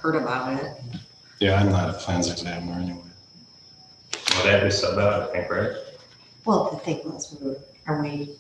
heard about it. Yeah, I'm not a plans examiner anyway. Well, that is subbed out, I think, right? Well, the thing was, are we?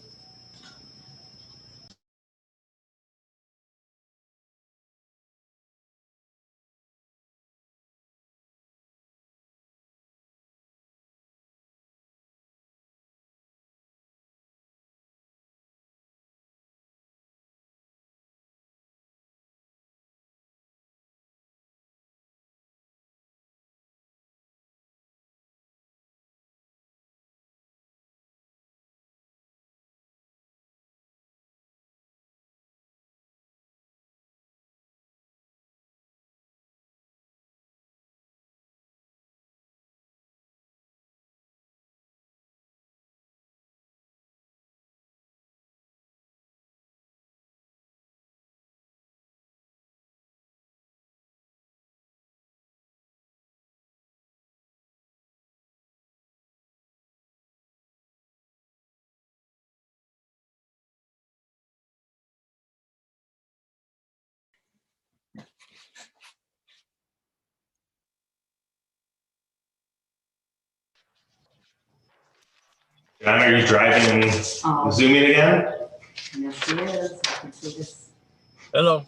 John, are you driving, Oh, zooming again? yes, it is. I can see this. Hello,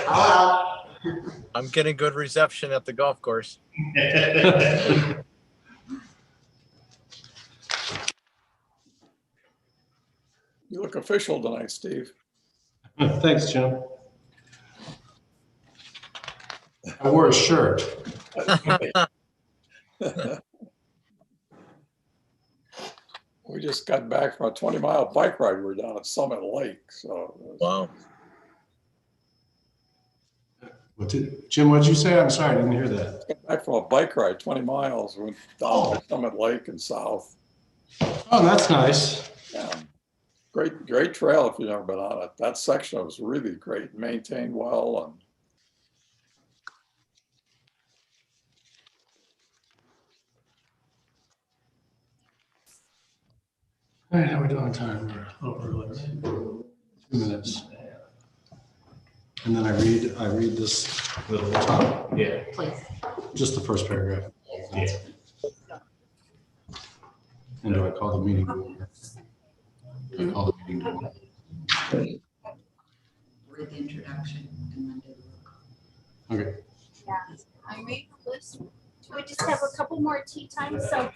Hello. I'm getting good reception at the golf course. You look official tonight, Steve. Thanks, Jim. I wore a shirt. We just got back from a 20-mile bike ride. We're down at Summit Lake. So Wow. Jim, what'd you say? I'm sorry, I didn't hear that. got back from a bike ride, 20 miles. Went down to Summit Lake and south. Oh, that's nice. Yeah. Great trail if you've never been on it. That section was really great, maintained well. And All right, how are we doing on time? We're a little early, right? 2 minutes. And then I read this little top, Yeah. Please. just the first paragraph. Yeah. And do I call the meeting to order? Do I call the meeting to order? Read the introduction and then do the Okay. Yeah, I made the list. We just have a couple more tea times, so.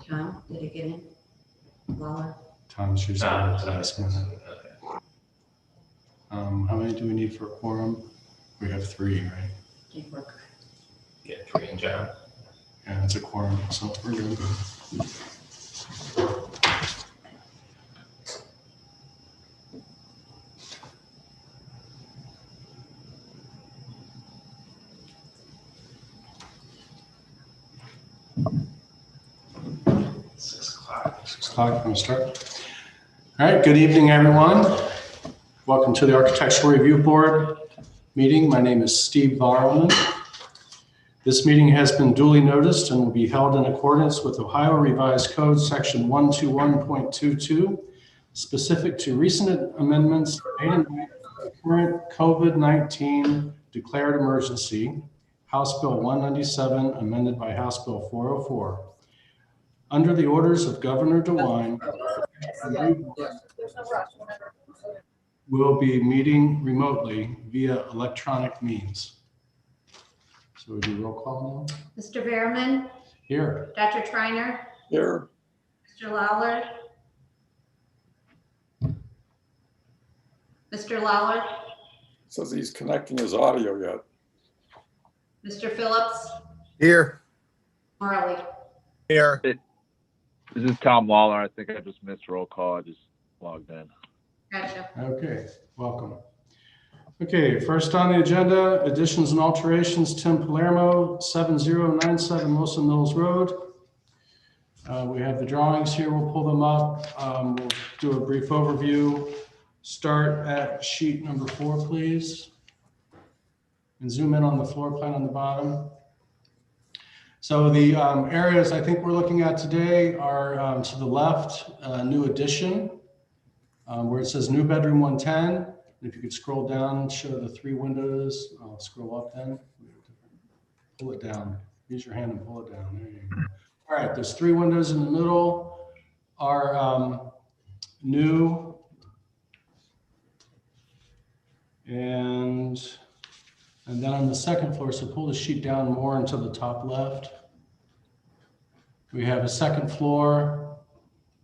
John, did it get in? Lawler? Tom's usually at the last minute. How many do we need for a quorum? We have 3, right? I think we're good. Yeah, 3 and John. Yeah, it's a quorum, so we're doing good. Six o'clock. 6 o'clock, I'm gonna start. All right, good evening, everyone. Welcome to the Architectural Review Board meeting. My name is Steve Varlman. This meeting has been duly noticed and will be held in accordance with Ohio Revised Code Section 121.22, specific to recent amendments made in the current COVID-19 declared emergency, House Bill 197, amended by House Bill 404. Under the orders of Governor DeWine, we'll be meeting remotely via electronic means. So we do roll call now? Mr. Behrman, Here. Dr. Treiner, here, Mr. Lawler. Mr. Lawler, says he's connecting his audio yet. Mr. Phillips, Here. Marley. Here. This is Tom Lawler. I think I just missed roll call. I just logged in. Gotcha. Okay, welcome. Okay, first on the agenda, additions and alterations, Tim Palermo, 7097 Wilson Mills Road. We have the drawings here. We'll pull them up. We'll do a brief overview. Start at sheet number 4, please. and zoom in on the floor plan on the bottom. So the areas I think we're looking at today are to the left, new addition, where it says new bedroom 110. And if you could scroll down, show the 3 windows. I'll scroll up then. Pull it down. Use your hand and pull it down. There you go. All right, there's 3 windows in the middle are new. And then on the second floor, so pull the sheet down more into the top left. We have a second floor,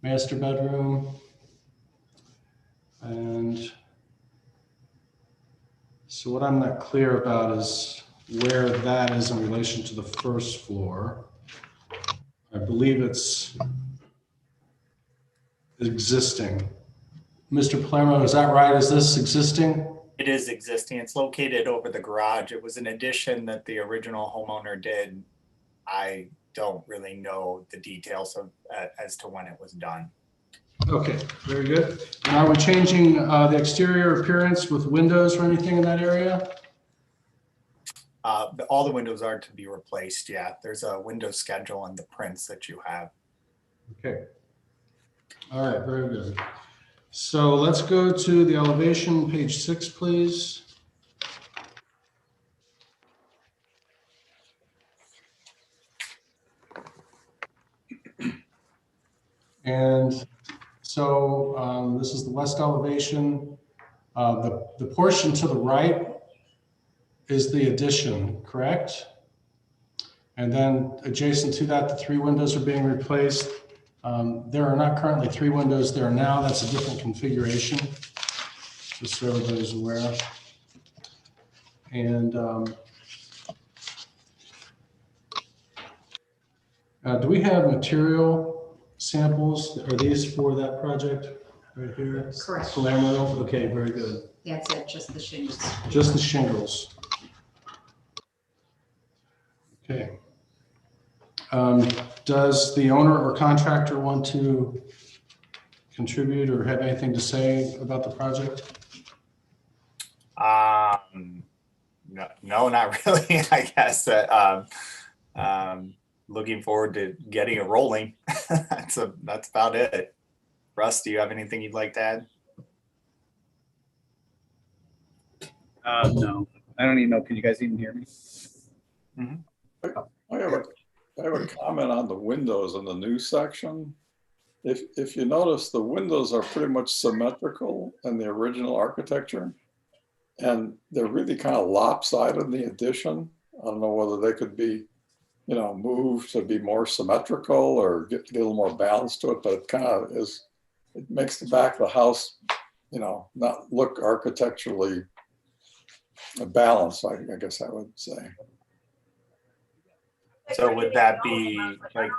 master bedroom. And so what I'm not clear about is where that is in relation to the first floor. I believe it's existing. Mr. Palermo, is that right? Is this existing? It is existing. It's located over the garage. It was an addition that the original homeowner did. I don't really know the details of as to when it was done. Okay, very good. And are we changing the exterior appearance with windows or anything in that area? All the windows are to be replaced. Yeah, there's a window schedule in the prints that you have. Okay. All right, very good. So let's go to the elevation, page 6, please. And so this is the west elevation. The portion to the right is the addition, correct? And then adjacent to that, the 3 windows are being replaced. There are not currently 3 windows there now. That's a different configuration, just so everybody's aware. And do we have material samples? Are these for that project right here? Correct. Palermo? Okay, very good. That's it, just the shingles. Just the shingles. Okay. Does the owner or contractor want to contribute or have anything to say about the project? No, not really. I guess that looking forward to getting it rolling. That's about it. Russ, do you have anything you'd like to add? No, I don't even know. Can you guys even hear me? I have a comment on the windows in the new section. If you notice, the windows are pretty much symmetrical in the original architecture, and they're really kind of lopsided in the addition. I don't know whether they could be, moved to be more symmetrical or get a little more balance to it, but it kind of is, it makes the back of the house, not look architecturally balanced, I guess I would say. So would that be like,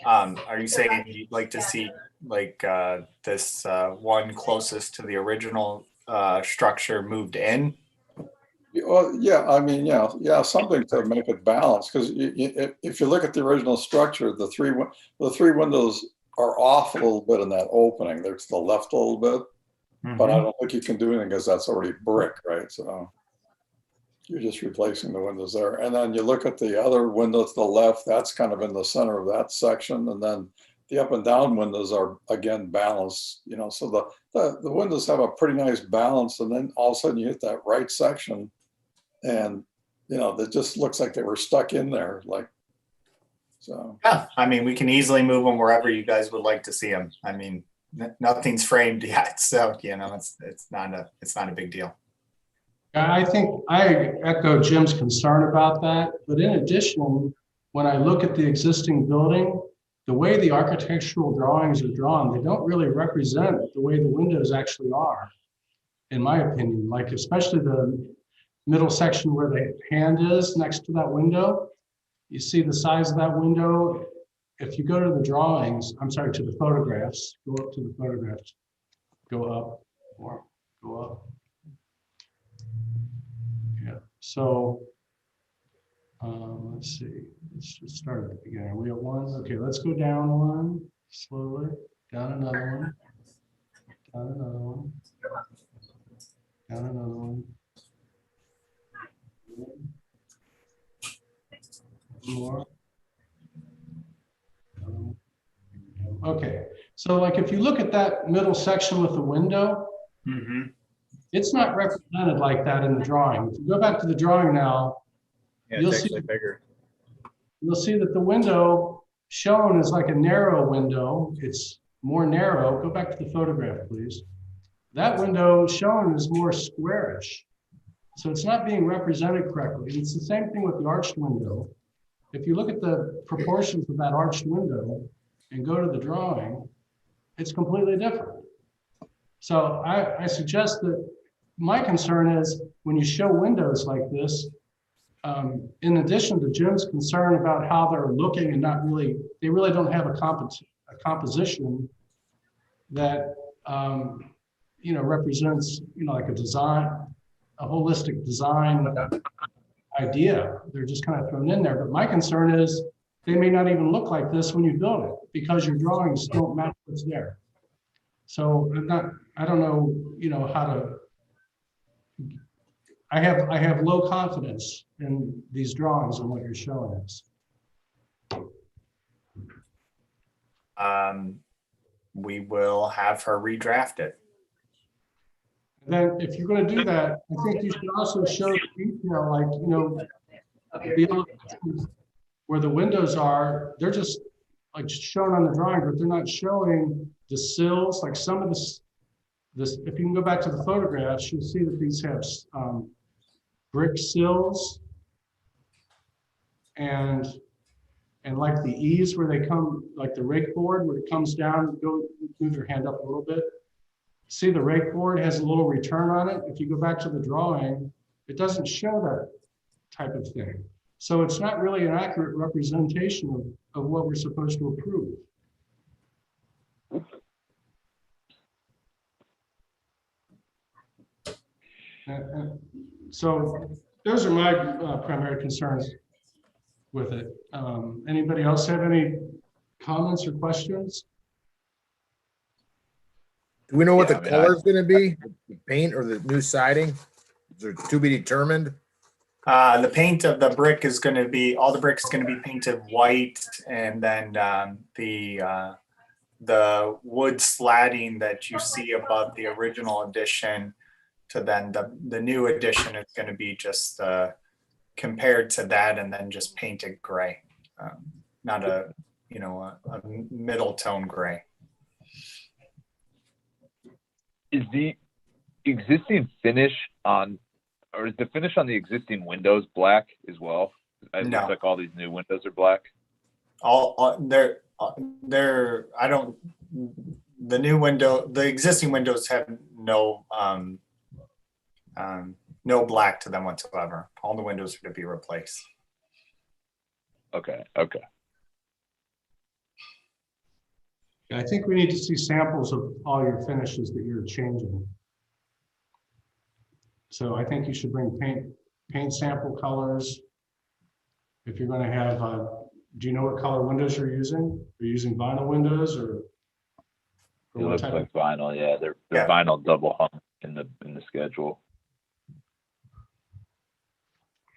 are you saying you'd like to see like this one closest to the original structure moved in? Well, yeah, I mean, yeah, something to make it balanced, because if you look at the original structure, the three windows are off a little bit in that opening. They're to the left a little bit, but I don't think you can do anything because that's already brick, right? So you're just replacing the windows there. And then you look at the other window to the left, that's kind of in the center of that section. And then the up and down windows are again balanced, so the windows have a pretty nice balance. And then all of a sudden you hit that right section and, that just looks like they were stuck in there. So. Yeah, I mean, we can easily move them wherever you guys would like to see them. I mean, nothing's framed yet. So, it's not a big deal. I think I echo Jim's concern about that. But in addition, when I look at the existing building, the way the architectural drawings are drawn, they don't really represent the way the windows actually are, in my opinion. Like especially the middle section where the hand is next to that window, you see the size of that window. If you go to the drawings, to the photographs, go up to the photographs, go up, or go up. Yeah, so let's see, let's just start at the beginning. We have 1, okay, let's go down 1, slowly, down another one, down another one. Got another one. More. Okay, so like if you look at that middle section with the window, Mm-hmm. it's not represented like that in the drawing. If you go back to the drawing now, Yeah, You'll it's see- actually bigger. you'll see that the window shown is like a narrow window. It's more narrow. Go back to the photograph, please. That window shown is more squarish. So it's not being represented correctly. It's the same thing with the arched window. If you look at the proportions of that arched window and go to the drawing, it's completely different. So I suggest that my concern is when you show windows like this, in addition to Jim's concern about how they're looking and not really, they really don't have a composition that, represents, like a design, a holistic design idea. They're just kind of thrown in there. But my concern is they may not even look like this when you build it because your drawings don't match what's there. So I don't know, how to, I have low confidence in these drawings and what you're showing us. We will have her redraft it. And then if you're going to do that, I think you should also show the detail, like, the elevations where the windows are, they're just like shown on the drawing, but they're not showing the sills. Like some of this, if you can go back to the photographs, you'll see that these have brick sills and like the eaves where they come, like the rake board where it comes down, move your hand up a little bit. See the rake board has a little return on it. If you go back to the drawing, it doesn't show that type of thing. So it's not really an accurate representation of what we're supposed to approve. So those are my primary concerns with it. Anybody else have any comments or questions? Do we know what Yeah, the I mean, color is gonna be? The paint or the new siding? Is there to be determined? The paint of the brick is going to be, all the brick is going to be painted white, and then the wood slatting that you see above the original addition to then the new addition is going to be just compared to that, and then just painted gray, not a middle tone gray. Is the existing finish on, or is the finish on the existing windows black as well? It No. looks like all these new windows are black. The existing windows have no black to them whatsoever. All the windows are to be replaced. Okay. I think we need to see samples of all your finishes that you're changing. So I think you should bring paint sample colors. If you're going to have, do you know what color windows you're using? Are you using vinyl windows or It what looks type like vinyl. Yeah, they're Yeah. vinyl double hung in the schedule.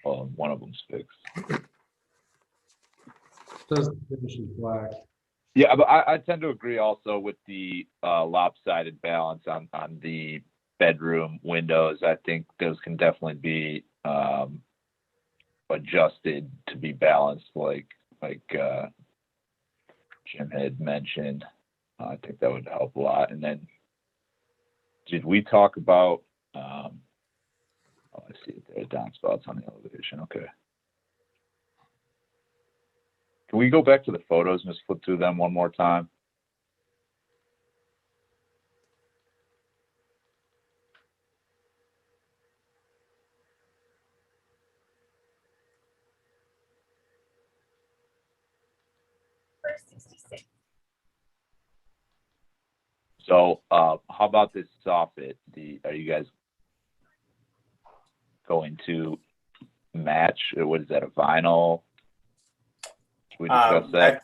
Well, one of them's fixed. does the finish is black? Yeah, but I tend to agree also with the lopsided balance on the bedroom windows. I think those can definitely be adjusted to be balanced, like Jim had mentioned. I think that would help a lot. And then, did we talk about? I see it there, downspouts on the elevation. Okay. Can we go back to the photos and just flip through them one more time? First 66. So, how about this soffit? Are you guys going to match? What is that, a vinyl? Should we discuss that?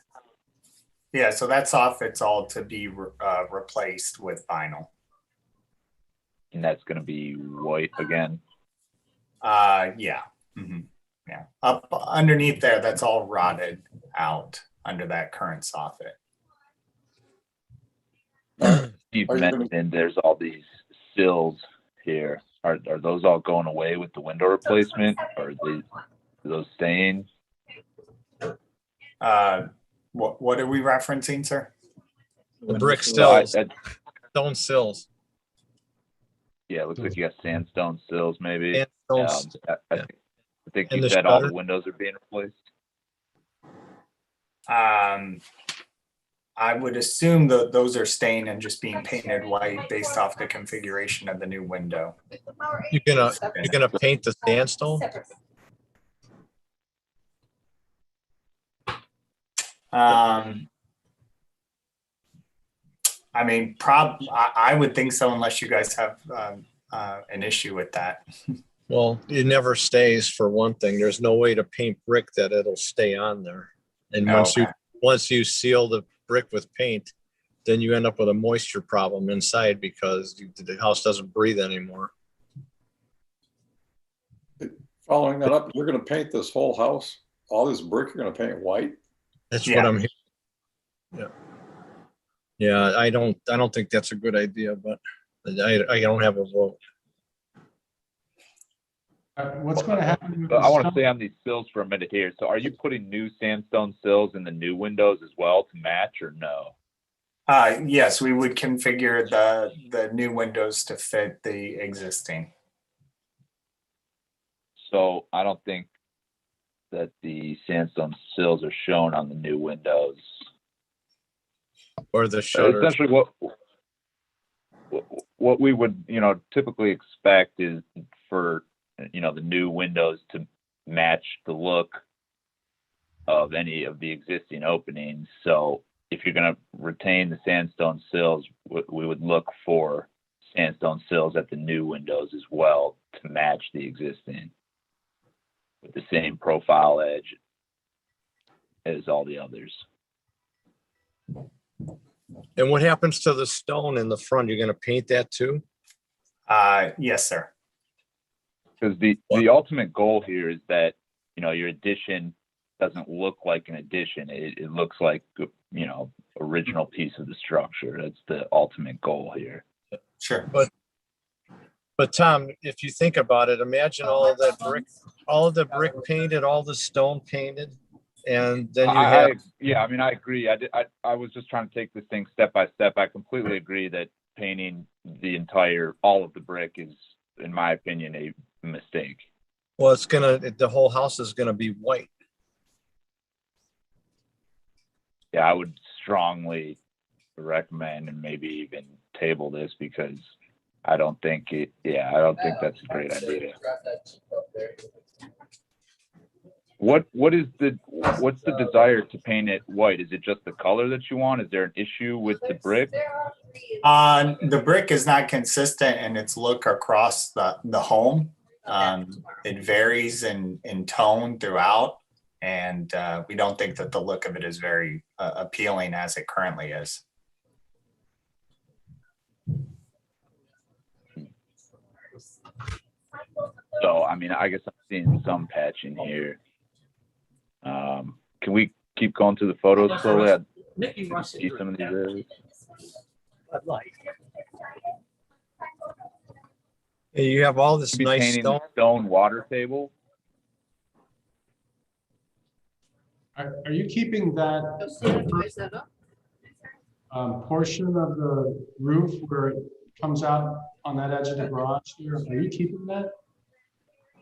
Yeah, so that's off. It's all to be replaced with vinyl. and that's gonna be white again. Yeah. Yeah. Up underneath there, that's all rotted out under that current soffit. You've Are you gonna- mentioned there's all these sills here. Are those all going away with the window replacement, or are those staying? What are we referencing, sir? The brick So sills, stone sills. Yeah, it looks like you got sandstone sills maybe. And stones. I think And you the said all the shutter? windows are being replaced. I would assume that those are staying and just being painted white based off the configuration of the new window. You're gonna paint the sandstone? I mean, I would think so unless you guys have an issue with that. Well, it never stays for one thing. There's no way to paint brick that it'll stay on there. And Okay. once you seal the brick with paint, then you end up with a moisture problem inside because the house doesn't breathe anymore. Following that up, you're gonna paint this whole house, all this brick, you're gonna paint white? That's Yeah. what I'm hearing. Yeah. Yeah, I don't think that's a good idea, but I don't have a vote. What's going to happen? with But I the want to stone? stay on these sills for a minute here. So are you putting new sandstone sills in the new windows as well to match, or no? Yes, we would configure the new windows to fit the existing. So I don't think that the sandstone sills are shown on the new windows. Or the shutter. Essentially, what we would, typically expect is for, the new windows to match the look of any of the existing openings. So if you're going to retain the sandstone sills, we would look for sandstone sills at the new windows as well to match the existing with the same profile edge as all the others. And what happens to the stone in the front? You're gonna paint that too? Yes, sir. Because the ultimate goal here is that, your addition doesn't look like an addition. It looks like, original piece of the structure. That's the ultimate goal here. Sure. But Tom, if you think about it, imagine all of the brick painted, all the stone painted, and then you have. I agree. I was just trying to take this thing step by step. I completely agree that painting all of the brick is, in my opinion, a mistake. Well, the whole house is gonna be white. Yeah, I would strongly recommend and maybe even table this because I don't think that's a great idea. What's the desire to paint it white? Is it just the color that you want? Is there an issue with the brick? The brick is not consistent in its look across the home. It varies in tone throughout, and we don't think that the look of it is very appealing as it currently is. So, I guess I'm seeing some patching here. Can we keep going through the photos slowly? I see some of these areas. Yeah, you have all this Be nice painting stone. the stone water table. Are you keeping that portion of the roof where it comes out on that edge of the garage here? Are you keeping that?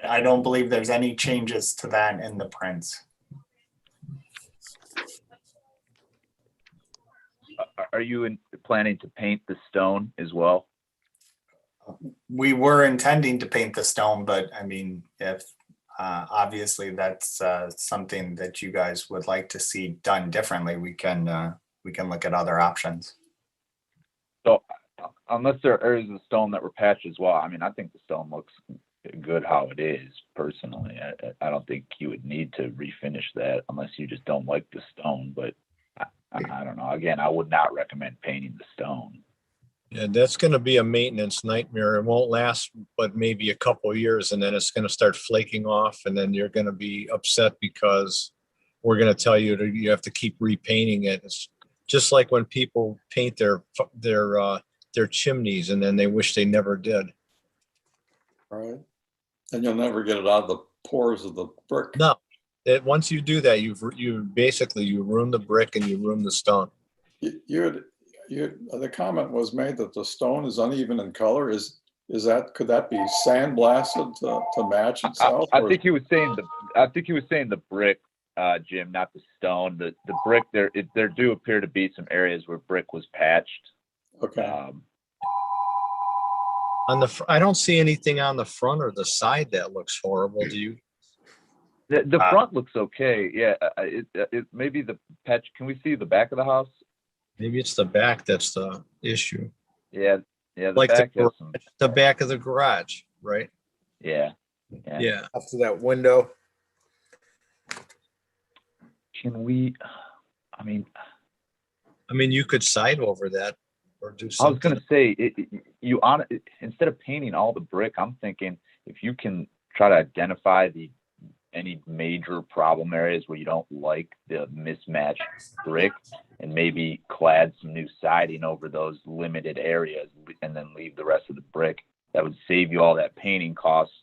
I don't believe there's any changes to that in the prints. Are you planning to paint the stone as well? We were intending to paint the stone, but if obviously that's something that you guys would like to see done differently, we can look at other options. So unless there is a stone that we're patched as well, I think the stone looks good how it is personally. I don't think you would need to refinish that unless you just don't like the stone, but I don't know. Again, I would not recommend painting the stone. Yeah, that's gonna be a maintenance nightmare. It won't last but maybe a couple of years, and then it's gonna start flaking off, and then you're gonna be upset because we're gonna tell you that you have to keep repainting it. It's just like when people paint their chimneys and then they wish they never did. Right. And you'll never get it out of the pores of the brick. No, once you do that, you basically you ruin the brick and you ruin the stone. The comment was made that the stone is uneven in color. Could that be sandblasted to match itself? I think he was saying the brick, Jim, not the stone. The brick, there do appear to be some areas where brick was patched. Okay. I don't see anything on the front or the side that looks horrible. Do you? The front looks okay. Yeah, it maybe the patch. Can we see the back of the house? Maybe it's the back that's the issue. Yeah. The Like back has some, the back of the garage, right? yeah. Yeah. Up to that window. Can we? I mean, you could side over that or do I was something. gonna say instead of painting all the brick, I'm thinking if you can try to identify any major problem areas where you don't like the mismatched brick and maybe clad some new siding over those limited areas and then leave the rest of the brick, that would save you all that painting costs.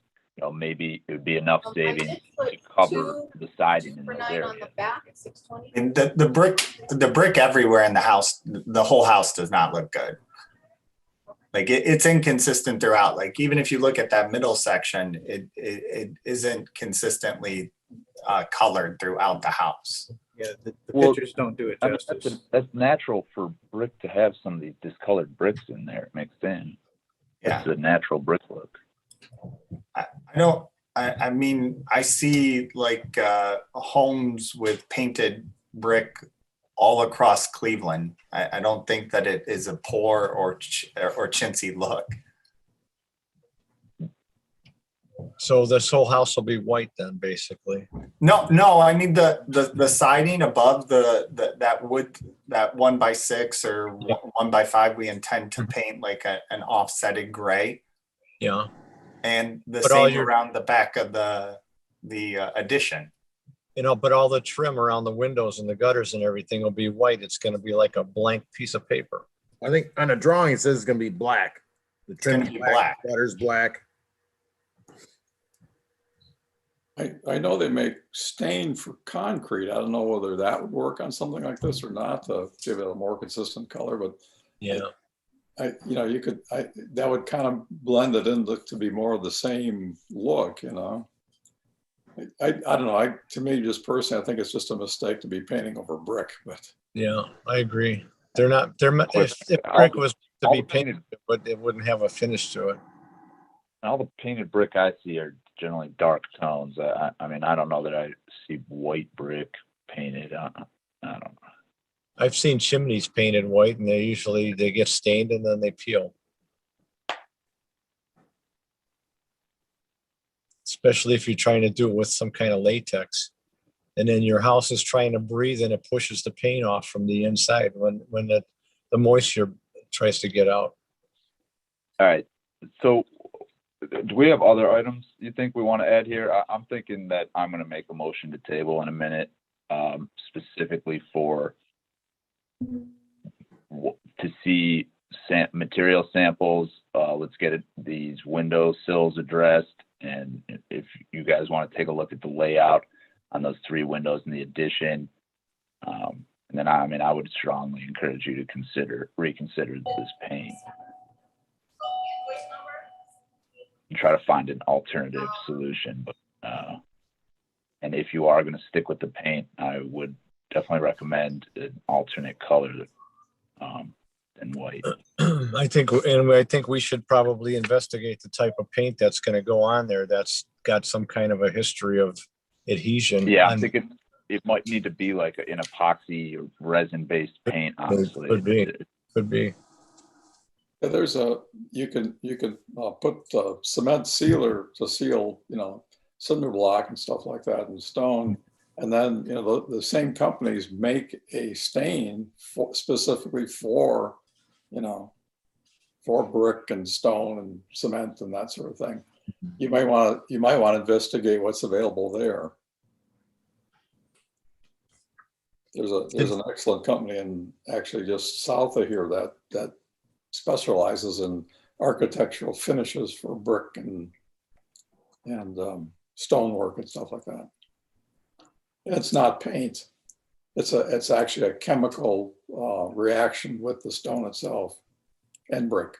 Maybe it would be enough savings to cover the siding in those areas. On the back at 620. And the brick everywhere in the house, the whole house does not look good. Like it's inconsistent throughout. Like even if you look at that middle section, it isn't consistently colored throughout the house. Yeah, the Well, pictures don't do it I mean, justice. that's natural for brick to have some of these discolored bricks in there mixed in. Yeah. It's a natural brick look. I mean, I see like homes with painted brick all across Cleveland. I don't think that it is a poor or chintzy look. So this whole house will be white then, basically. No, I mean the siding above that wood, that 1x6 or 1x5, we intend to paint like an offsetted gray. Yeah. And the But same around the back of the addition. But all the trim around the windows and the gutters and everything will be white. It's going to be like a blank piece of paper. I think on the drawing, it says it's gonna be black. The trim's gonna be black. Gutter's black. I know they make stain for concrete. I don't know whether that would work on something like this or not to give it a more consistent color, but Yeah. that would kind of blend it in to be more of the same look, I don't know. To me, just personally, I think it's just a mistake to be painting over brick, but Yeah, if All brick the- was to all be the painted- painted, but it wouldn't have a finish to it. All the painted brick I see are generally dark tones. I mean, I don't know that I see white brick painted. I don't know. I've seen chimneys painted white and they get stained and then they peel. Especially if you're trying to do it with some kind of latex. And then your house is trying to breathe and it pushes the paint off from the inside when the moisture tries to get out. All right. So do we have other items you think we want to add here? I'm thinking that I'm going to make a motion to table in a minute, specifically for to see material samples. Let's get these window sills addressed. And if you guys want to take a look at the layout on those 3 windows in the addition, and then I would strongly encourage you to reconsider this paint and try to find an alternative solution. But and if you are going to stick with the paint, I would definitely recommend an alternate color than white. I think we should probably investigate the type of paint that's going to go on there. That's got some kind of a history of adhesion. Yeah, I think it might need to be like an epoxy or resin-based paint. Honestly, could be. Yeah, you can put cement sealer to seal, cinder block and stuff like that and stone. And then, the same companies make a stain specifically for, for brick and stone and cement and that sort of thing. You might want to investigate what's available there. There's an excellent company in actually just south of here that specializes in architectural finishes for brick and stonework and stuff like that. It's not paint. It's actually a chemical reaction with the stone itself and brick.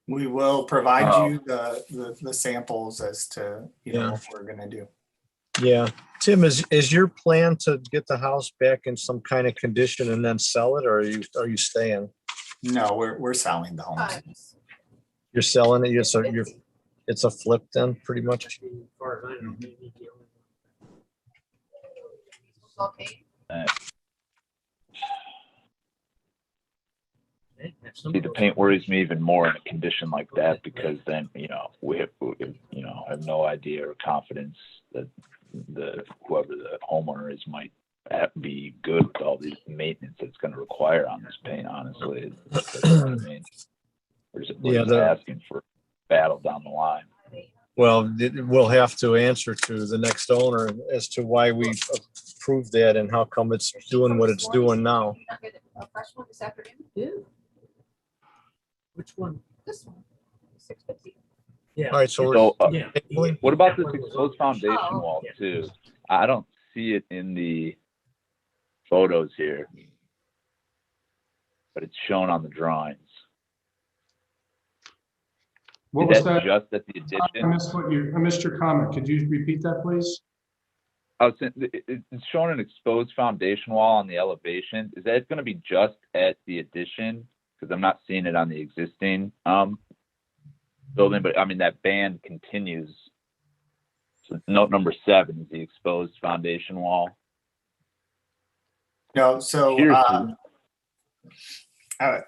We will provide you the samples as to, Yeah. what we're gonna do. Yeah. Tim, is your plan to get the house back in some kind of condition and then sell it, or are you staying? No, we're selling the home. You're selling it, it's a flip then, pretty much? Okay. See, the paint worries me even more in a condition like that, because then, we have, I have no idea or confidence that whoever the homeowner is might be good with all the maintenance that's going to require on this paint, honestly. That's what I mean. We're just asking for battle down the line. Well, we'll have to answer to the next owner as to why we approved that and how come it's doing what it's doing now. A fresh one this afternoon? Yeah. Which one? This one. 650. Yeah. All right, so So, Yeah. what about this exposed foundation wall too? I don't see it in the photos here, but it's shown on the drawings. What Is was that that? just at the I addition? I missed your comment. Could you repeat that, please? I was saying, it's showing an exposed foundation wall on the elevation. Is that going to be just at the addition? Because I'm not seeing it on the existing building, but I mean, that band continues. So note number 7 is the exposed foundation wall. No, so Here's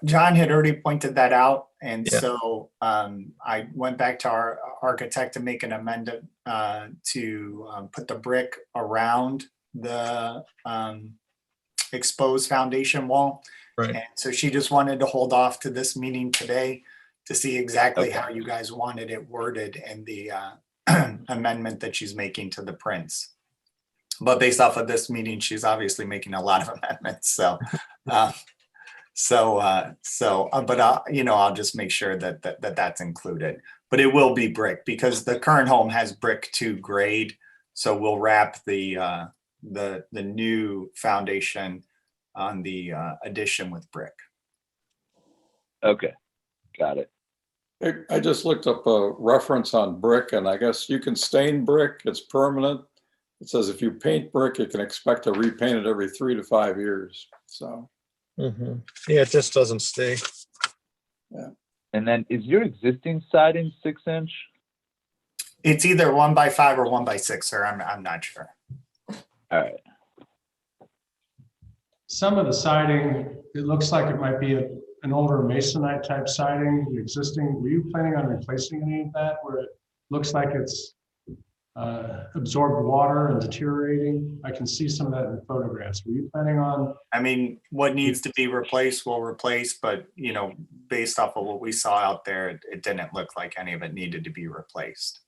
John had already pointed that out. And Yeah. so I went back to our architect to make an amendment to put the brick around the exposed foundation wall. Right. And so she just wanted to hold off to this meeting today to see exactly Okay. how you guys wanted it worded in the amendment that she's making to the prints. But based off of this meeting, she's obviously making a lot of amendments. So, but I'll just make sure that that's included. But it will be brick because the current home has brick 2 grade. So we'll wrap the new foundation on the addition with brick. Okay, got it. I just looked up a reference on brick, and I guess you can stain brick. It's permanent. It says if you paint brick, you can expect to repaint it every 3 to 5 years. So, Yeah, it just doesn't stay. And then is your existing siding 6-inch? It's either 1x5 or 1x6, sir. I'm not sure. All right. Some of the siding, it looks like it might be an older masonite type siding, the existing. Were you planning on replacing any of that where it looks like it's absorbed water and deteriorating? I can see some of that in the photographs. Were you planning on? I mean, what needs to be replaced, we'll replace, but based off of what we saw out there, it didn't look like any of it needed to be replaced.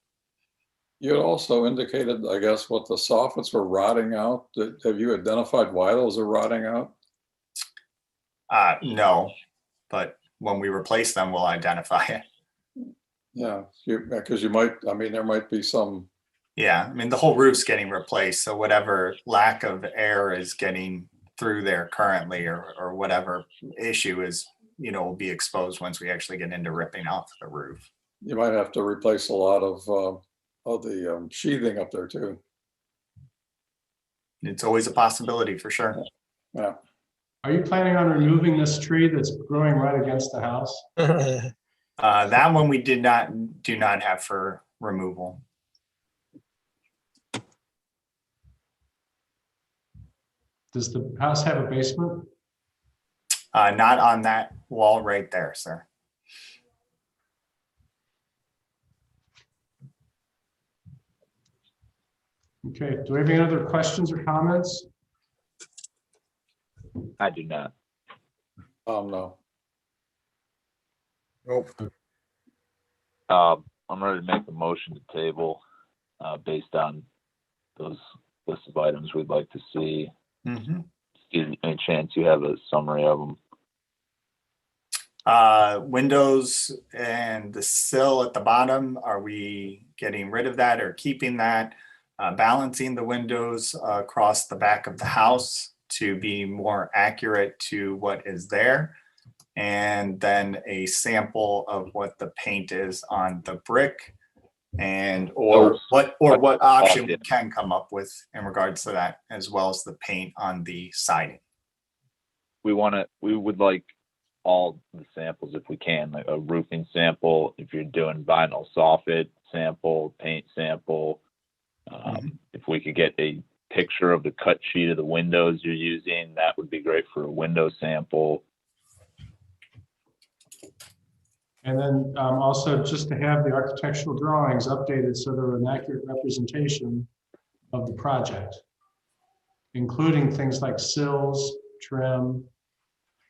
you had also indicated, I guess, what the soffits were rotting out. Have you identified why those are rotting out? No, but when we replace them, we'll identify it. Yeah, because there might be some. Yeah, I mean, the whole roof's getting replaced, so whatever lack of air is getting through there currently or whatever issue is, will be exposed once we actually get into ripping off the roof. You might have to replace a lot of the sheathing up there too. It's always a possibility for sure. Yeah. Are you planning on removing this tree that's growing right against the house? That one we do not have for removal. Does the house have a basement? Not on that wall right there, sir. Okay, do we have any other questions or comments? I do not. No. Nope. I'm ready to make a motion to table, based on those list of items we'd like to see. Mhm. Any chance you have a summary of them? Windows and the sill at the bottom, are we getting rid of that or keeping that? Balancing the windows across the back of the house to be more accurate to what is there. And then a sample of what the paint is on the brick and or what option we can come up with in regards to that, as well as the paint on the siding. We would like all the samples if we can, like a roofing sample, if you're doing vinyl soffit sample, paint sample. If we could get a picture of the cut sheet of the windows you're using, that would be great for a window sample. And then also just to have the architectural drawings updated so they're an accurate representation of the project, including things like sills, trim,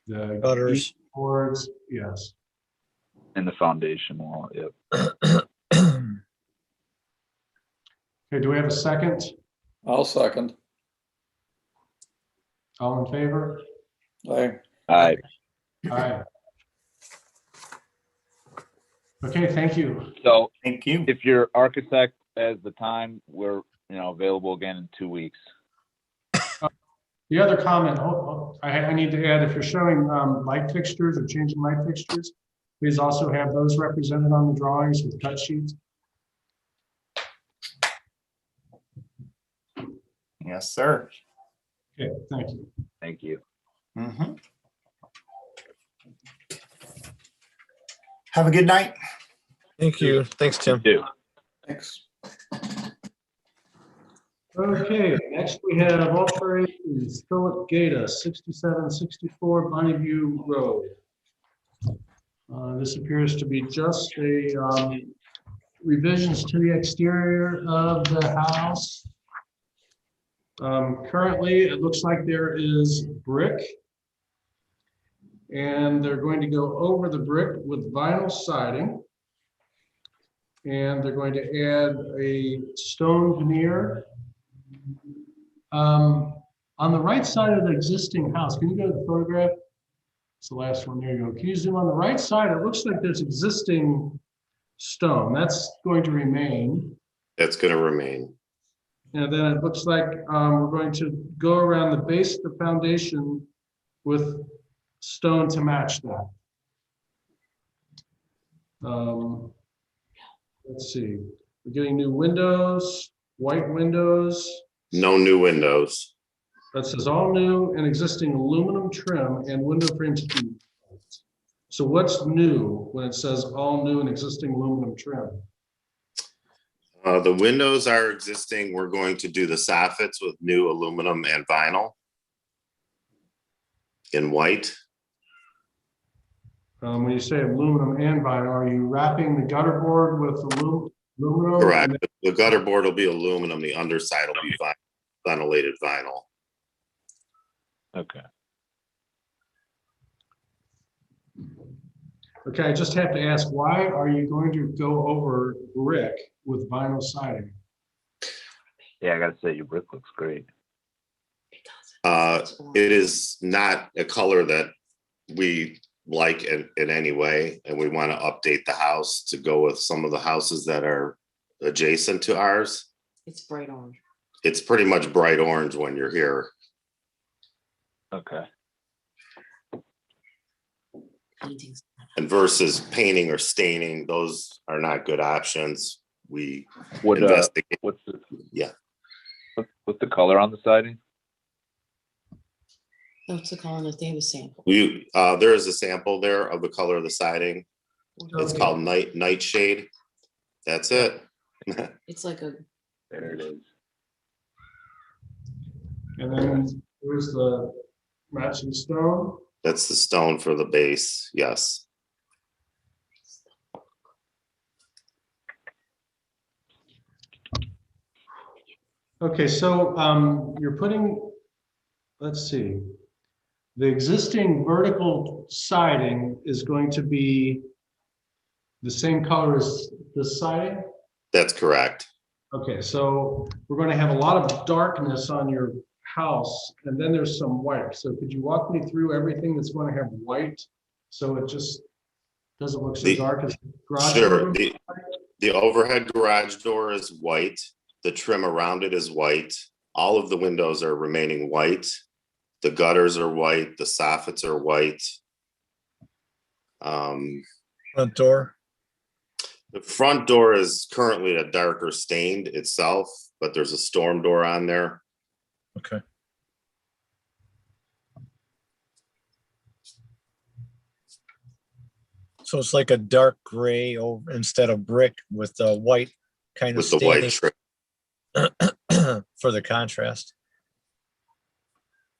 the Gutters. boards, yes. And the foundation wall, yep. Okay, do we have a second? I'll second. All in favor? Aye. Aye. Aye. Okay, thank you. So Thank you. if your architect has the time, we're, available again in 2 weeks. The other comment, I need to add, if you're showing light fixtures or changing light fixtures, please also have those represented on the drawings with cut sheets. Yes, sir. Okay, thank you. Thank you. Mhm. Have a good night. Thank you. Thanks, Tim. You too. Thanks. Okay, next we have alterations, Philip Gata, 6764 Bonneview Road. This appears to be just a revisions to the exterior of the house. Currently, it looks like there is brick, and they're going to go over the brick with vinyl siding, and they're going to add a stone veneer. On the right side of the existing house, can you go to the photograph? It's the last one. There you go. Can you zoom on the right side? It looks like there's existing stone. That's going to remain. That's going to remain. And then it looks like we're going to go around the base of the foundation with stone to match that. Let's see. We're getting new windows, white windows. No new windows. That says all new and existing aluminum trim and window frames. So what's new when it says all new and existing aluminum trim? The windows are existing. We're going to do the soffits with new aluminum and vinyl in white. When you say aluminum and vinyl, are you wrapping the gutter board with aluminum? Correct. The gutter board will be aluminum. The underside will be vinylated vinyl. Okay. Okay, I just have to ask, why are you going to go over brick with vinyl siding? Yeah, I gotta say your brick looks great. It is not a color that we like in any way, and we want to update the house to go with some of the houses that are adjacent to ours. It's bright orange. It's pretty much bright orange when you're here. Okay. Paintings. And versus painting or staining, those are not good options. We What investigate. what's the Yeah. what's the color on the siding? What's the color that they was sample? There is a sample there of the color of the siding. It's Okay. called Nightshade. That's it. It's like a, There it is. And then there's the matching stone. That's the stone for the base. Yes. Okay, so you're putting, let's see. The existing vertical siding is going to be the same color as this siding? That's correct. Okay, so we're going to have a lot of darkness on your house, and then there's some white. So could you walk me through everything that's going to have white, so it just doesn't look so The- dark as the garage Sure. door? The overhead garage door is white. The trim around it is white. All of the windows are remaining white. The gutters are white. The soffits are white. Front door? The front door is currently a darker stained itself, but there's a storm door on there. Okay. So it's like a dark gray over instead of brick with the white kind of With the white staining trim, for the contrast.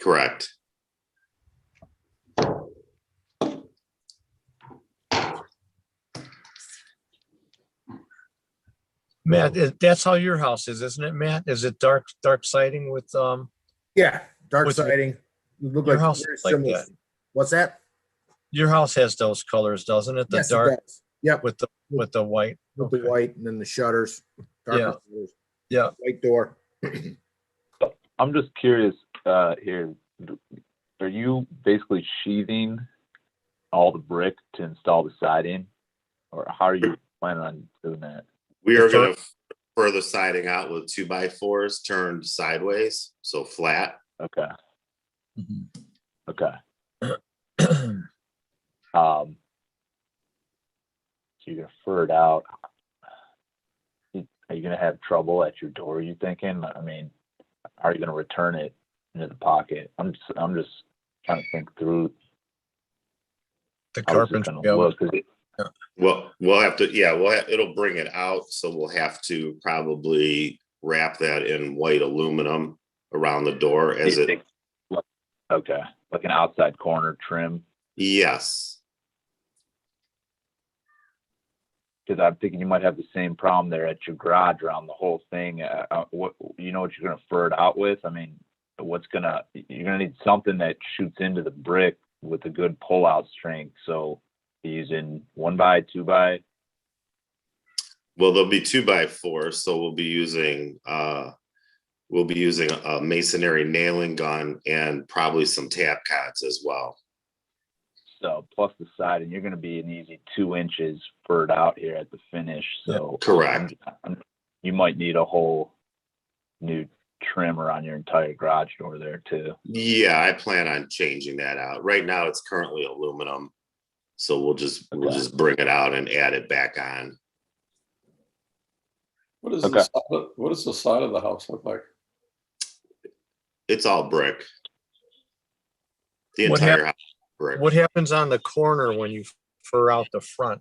correct. Matt, that's how your house is, isn't it, Matt? Is it dark siding with, Yeah, dark With siding. Look your like house very like similar. that? What's that? Your house has those colors, doesn't it? The Yes, it dark does. Yep, with the white. with the Okay. white and then the shutters. darker Yeah. shutters, Yeah. White door. I'm just curious here. Are you basically sheathing all the brick to install the siding, or how are you planning on doing that? We are going to further siding out with 2x4s turned sideways, so flat. Okay. Mhm. Okay. So you're gonna fur it out. Are you gonna have trouble at your door, you thinking? I mean, how are you gonna return it into the pocket? I'm just trying to think through The how this is carpentry. gonna look. 'Cause Well, we'll have to, yeah, it'll bring it out, so we'll have to probably wrap that in white aluminum around the door as it, Okay, like an outside corner trim. yes. Because I'm thinking you might have the same problem there at your garage around the whole thing. What you know what you're gonna fur it out with? I mean, you're gonna need something that shoots into the brick with a good pull-out strength. So using 1x, 2x. Well, there'll be 2x4, so we'll be using a masonry nailing gun and probably some tap cots as well. So plus the side, and you're going to be an easy 2 inches furred out here at the finish. So Correct. You might need a whole new trimmer on your entire garage door there too. Yeah, I plan on changing that out. Right now, it's currently aluminum, so we'll just bring it out and add it back on. What is Okay. what does the side of the house look like? It's all brick. The What entire house is brick. What happens on the corner when you fur out the front?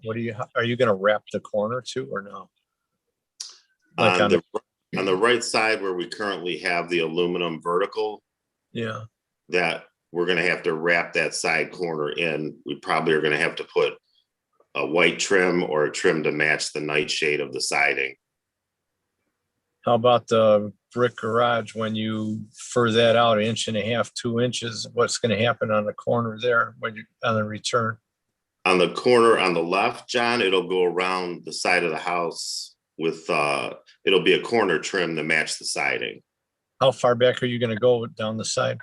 Are you gonna wrap the corner too or no? Like On the right side where we currently have the aluminum vertical, yeah. that we're gonna have to wrap that side corner in. We probably are gonna have to put a white trim or a trim to match the nightshade of the siding. How about the brick garage when you fur that out 1.5 to 2 inches? What's gonna happen on the corner there when you on the return? On the corner on the left, John, it'll go around the side of the house with, it'll be a corner trim to match the siding. How far back are you gonna go down the side?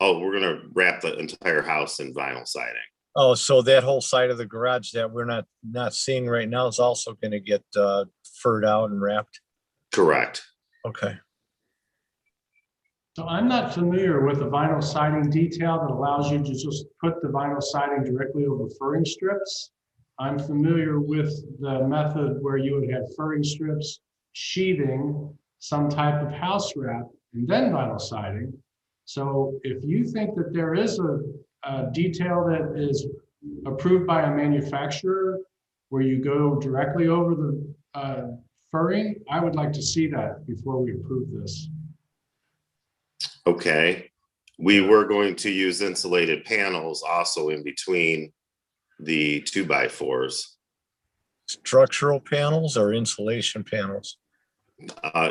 Oh, we're gonna wrap the entire house in vinyl siding. Oh, so that whole side of the garage that we're not seeing right now is also gonna get furred out and wrapped? Correct. Okay. So I'm not familiar with the vinyl siding detail that allows you to just put the vinyl siding directly over furring strips. I'm familiar with the method where you would have furring strips, sheathing, some type of house wrap, and then vinyl siding. So if you think that there is a detail that is approved by a manufacturer where you go directly over the furring, I would like to see that before we approve this. Okay. We were going to use insulated panels also in between the 2x4s. Structural panels or insulation panels?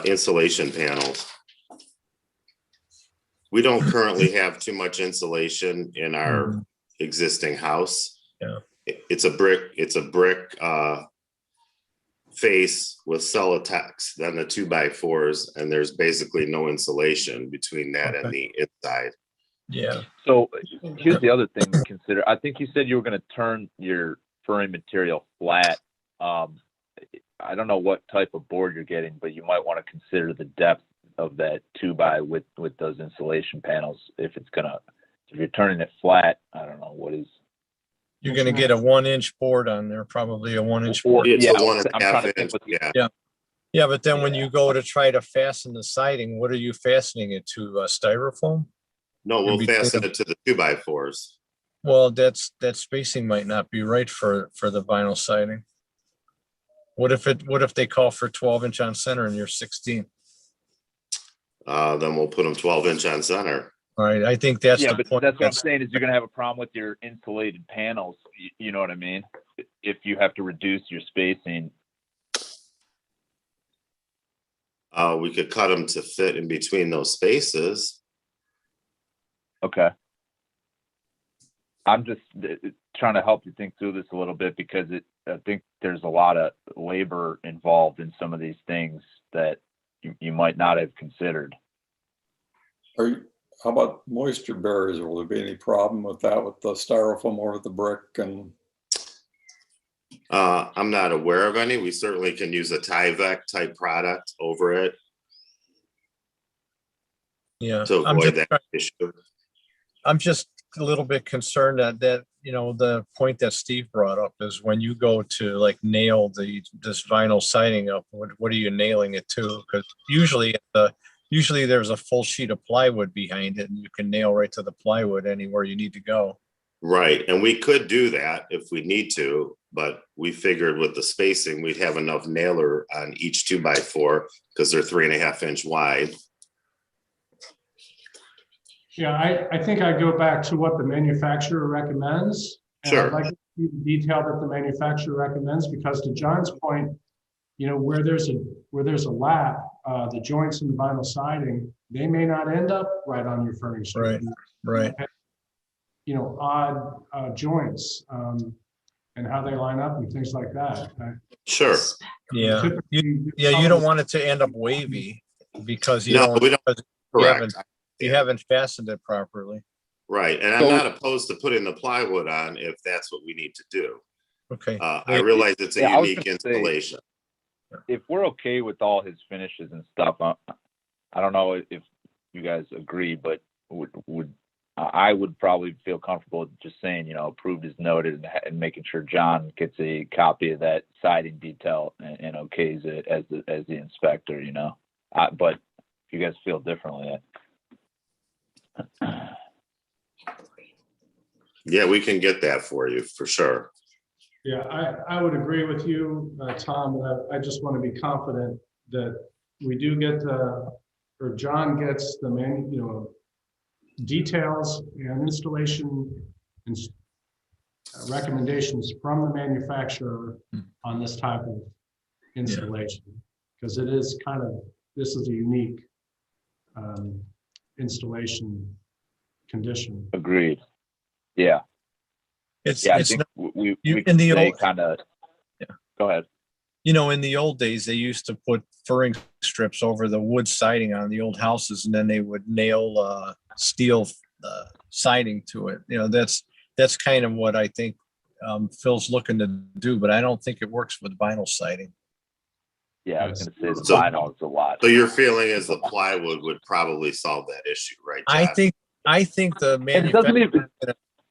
Insulation panels. We don't currently have too much insulation in our Mhm. existing house. Yeah. It's a brick face with Celotex, then the 2x4s, and there's basically no insulation between that and the inside. Yeah. So here's the other thing to consider. I think you said you were going to turn your furring material flat. I don't know what type of board you're getting, but you might want to consider the depth of that 2x with those insulation panels. If you're turning it flat, I don't know what is. You're gonna get a 1-inch board on there, probably a 1-inch board. It's Yeah, a 1.5 I'm trying to think inch. what the- Yeah. Yeah, but then when you go to try to fasten the siding, what are you fastening it to? Styrofoam? No, we'll Maybe fasten take it to the 2x4s. Well, that spacing might not be right for the vinyl siding. What if they call for 12-inch on center and you're 16? Then we'll put them 12-inch on center. All right, I think that's Yeah, the but point. that's what I'm saying is you're going to have a problem with your insulated panels. You know what I mean? If you have to reduce your spacing. We could cut them to fit in between those spaces. Okay. I'm just trying to help you think through this a little bit because I think there's a lot of labor involved in some of these things that you might not have considered. How about moisture barriers? Will there be any problem with that, with the styrofoam or with the brick? And I'm not aware of any. We certainly can use a Tyvek type product over it Yeah, to avoid that issue. I'm just a little bit concerned that the point that Steve brought up is when you go to like nail this vinyl siding up, what are you nailing it to? Because usually there's a full sheet of plywood behind it and you can nail right to the plywood anywhere you need to go. Right, and we could do that if we need to, but we figured with the spacing, we'd have enough nailer on each 2x4 because they're 3.5 inch wide. Yeah, I think I go back to what the manufacturer recommends. And Sure. I'd like to see the detail that the manufacturer recommends, because to John's point, where there's a lap, the joints in the vinyl siding, they may not end up right on your furring strip. Right. Odd joints and how they line up and things like that. Sure. Yeah. Typically, You don't want it to end up wavy because No, we don't. Correct. you haven't fastened it properly. Right, and I'm not opposed to putting the plywood on if that's what we need to do. Okay. I realize it's a Yeah, I was unique gonna say, installation. if we're okay with all his finishes and stuff, I don't know if you guys agree, but I would probably feel comfortable just saying, approved as noted and making sure John gets a copy of that siding detail and okays it as the inspector, but if you guys feel differently. Yeah, we can get that for you for sure. Yeah, I would agree with you, Tom, and I just want to be confident that we do get or John gets the details and installation and recommendations from the manufacturer on this type of installation, because this is a unique installation condition. Agreed. Yeah. I think we in the old kind of. Yeah. Go ahead. In the old days, they used to put furring strips over the wood siding on the old houses, and then they would nail steel siding to it. That's kind of what I think Phil's looking to do, but I don't think it works with vinyl siding. Yeah, I was going to say the vinyl is a lot. So your feeling is the plywood would probably solve that issue, right, John? I think the manufacturer,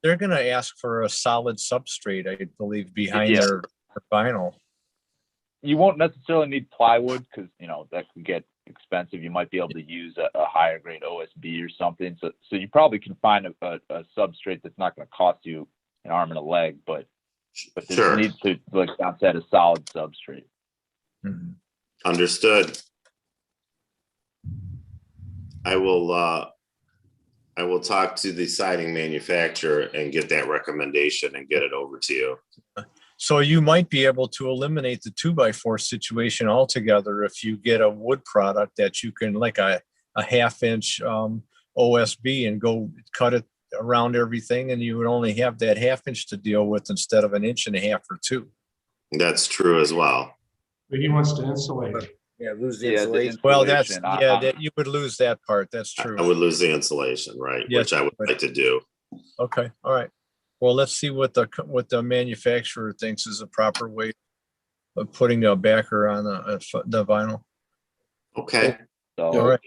they're going to ask for a solid substrate, I believe, behind their vinyl. You won't necessarily need plywood because, that could get expensive. You might be able to use a higher grade OSB or something. So you probably can find a substrate that's not going to cost you an arm and a leg, but there needs to, like John said, a solid substrate. Mm-hmm. Understood. I will talk to the siding manufacturer and get that recommendation and get it over to you. So you might be able to eliminate the 2x4 situation altogether if you get a wood product that you can, like a 1/2 inch OSB and go cut it around everything, and you would only have that 1/2 inch to deal with instead of 1.5 inches or 2. That's true as well. But he wants to insulate. Yeah, lose the Yeah, the insulation. Well, that's, Insulation, yeah, that you would lose that part. That's true. I would lose the insulation, right? Yes, Which I would but- like to do. Okay, all right. Well, let's see what the manufacturer thinks is a proper way of putting a backer on the vinyl. Okay, So, Yeah. All right.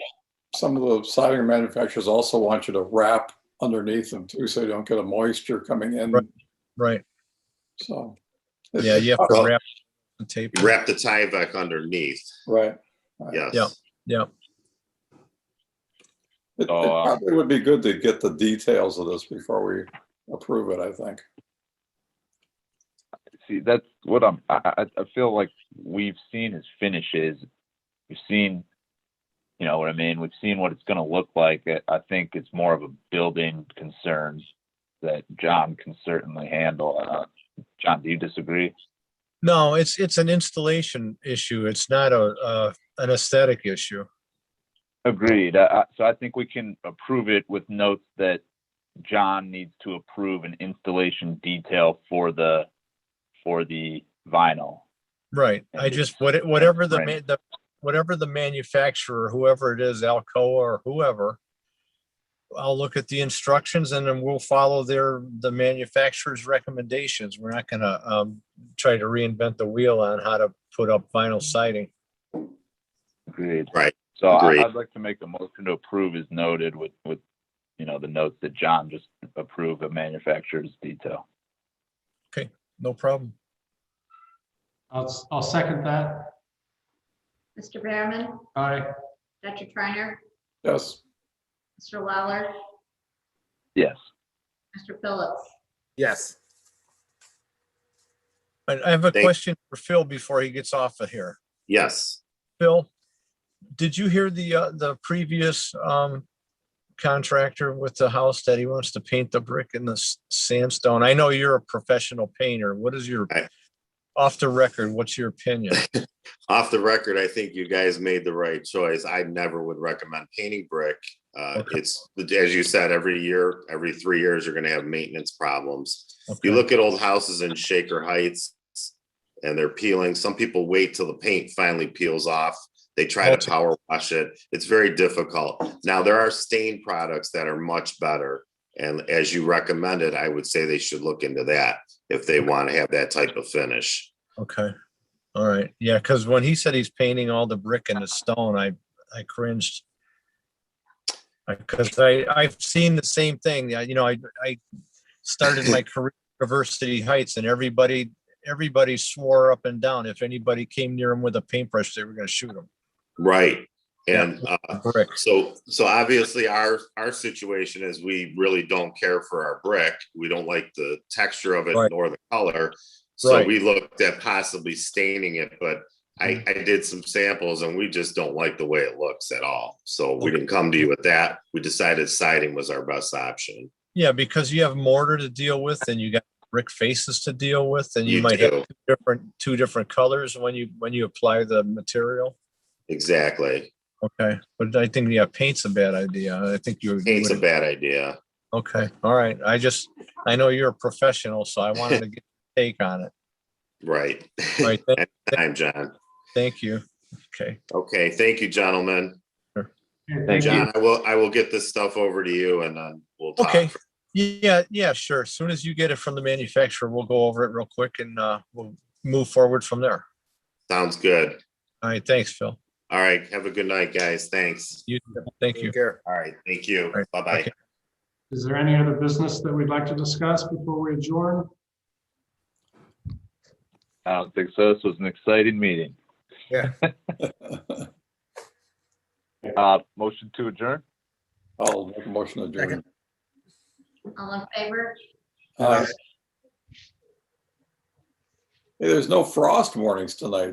Some of the siding manufacturers also want you to wrap underneath them too, so you don't get a moisture coming in. Right. Right. So. Yeah, you have to Well, wrap the tape. you wrap the Tyvek underneath. Right. Right. Yes. Yeah. Yeah. It So, probably would be good to get the details of this before we approve it, I think. see, that's what I feel like we've seen his finishes. We've seen, you know what I mean? We've seen what it's going to look like. I think it's more of a building concern that John can certainly handle. John, do you disagree? No, it's an installation issue. It's not an aesthetic issue. Agreed. So I think we can approve it with notes that John needs to approve an installation detail for the vinyl. Right. And I it's- just, whatever the, Right. whatever the manufacturer, whoever it is, Alcoa or whoever, I'll look at the instructions and then we'll follow the manufacturer's recommendations. We're not gonna try to reinvent the wheel on how to put up vinyl siding. Agreed. Right. So Agreed. I'd like to make a motion to approve as noted with, you know, the notes that John just approved a manufacturer's detail. No problem. I'll second that. Mr. Behrman, Aye. Dr. Triiner, Yes. Mr. Lawler, Yes. Mr. Phillips. Yes. I have a Thank- question for Phil before he gets off of here. Yes. Phil, did you hear the previous contractor with the house that he wants to paint the brick and the sandstone? I know you're a professional painter. What is your, I- off the record, what's your opinion? Off the record, I think you guys made the right choice. I never would recommend painting brick. Okay. It's, as you said, every year, every 3 years, you're gonna have maintenance problems. Okay. You look at old houses in Shaker Heights and they're peeling. Some people wait till the paint finally peels off. They try to power wash it. It's very difficult. Now, there are stain products that are much better. And as you recommended, I would say they should look into that if they want to have that type of finish. Okay. All right. Yeah, because when he said he's painting all the brick and the stone, I cringed. Because I've seen the same thing. You know, I started my career at University Heights and everybody swore up and down if anybody came near him with a paintbrush, they were going to shoot him. Right. And Brick. so obviously our situation is we really don't care for our brick. We don't like the texture of it Right. nor the color. So Right. we looked at possibly staining it, but I did some samples and we just don't like the way it looks at all. So we didn't come to you with that. We decided siding was our best option. Yeah, because you have mortar to deal with and you got brick faces to deal with, and you You might do. have two different colors when you apply the material. Exactly. Okay, but I think, yeah, paint's a bad idea. I think you Paint's a would. bad idea. Okay, all right. I know you're a professional, so I wanted to get a take on it. Right. All right, Anytime, John. thank you. Okay. Okay, thank you, gentlemen. Thank you. John, I will get this stuff over to you and then we'll talk. Okay. Yeah, sure. As soon as you get it from the manufacturer, we'll go over it real quick and we'll move forward from there. Sounds good. All right, thanks, Phil. All right. Have a good night, guys. Thanks. Thank you. Take care. All right. Thank you. right, Bye-bye. okay. Is there any other business that we'd like to discuss before we adjourn? I don't think so. This was an exciting meeting. Yeah. Motion to adjourn? I'll make a motion to adjourn. All in favor? Hey, there's no frost warnings tonight.